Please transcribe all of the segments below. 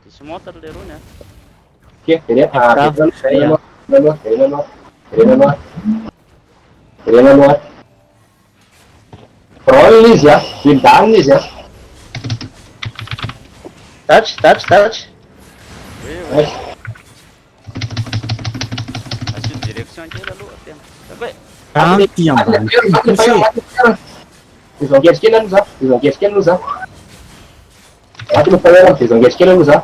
Diso motor le rony a. Okey, Ireny aloha. Brawl izy a, vildanina izy a. Touch. Hoe asio direction kely aloha tena. Zako hoe Ty ambany Izo angetrikely aloha za, izo angetrikely aloha za. Ato no fahaela de izo angetrikely aloha za.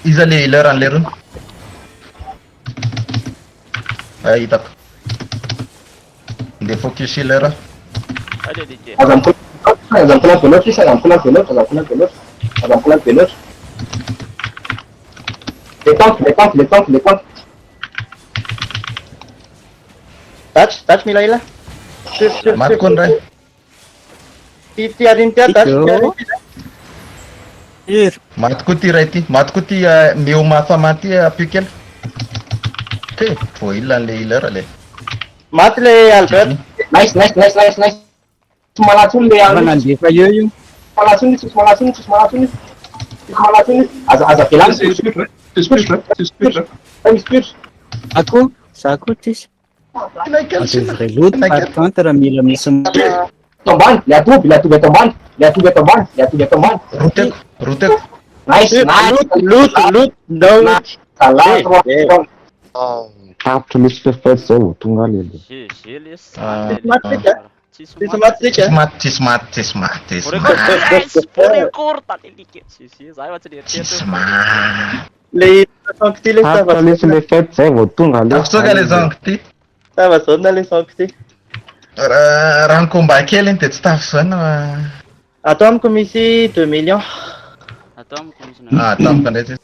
Iza le leran'le rony? Hitako. Nde focus lera. allez DJ. Aza mikolanto de l'autre, aza mikolanto de l'autre, aza mikolanto de l'autre, aza mikolanto de l'autre. Les tanks. Touch mila ila. Maty koa ndray. Ty ariny ty touch. Iry Maty koa ty ray ty. Maty koa ty meo mafamaty apio kely. Te, vo ilan'le ilera le. Maty le Albert. Nice. Malatsony le fa nandefa eo io Tsisy malatsony. Aza velany spiritra. ako za koa tsisy devrait loto par contre raha mila misy Tombany, le atoby ato ambany. Roteko. Nice. Loot. No. Salama. Tapitra misy fefety zay vao tonga alelo. GG le Tsisy maty tsika. Tsisy maty. Korta le like. GG za efa tsy Tsisy leritreritry. maty. Le sanky ty le Tapitra misy fefety zay vao tonga alelo. Tafitsoka le zango ty. Tava zao na le sanky ty. Raha ny combat kely iny de tsy tafy zany Ato amiko misy 2 millions. Atao amiko misy na. tampoka ndray tsisy.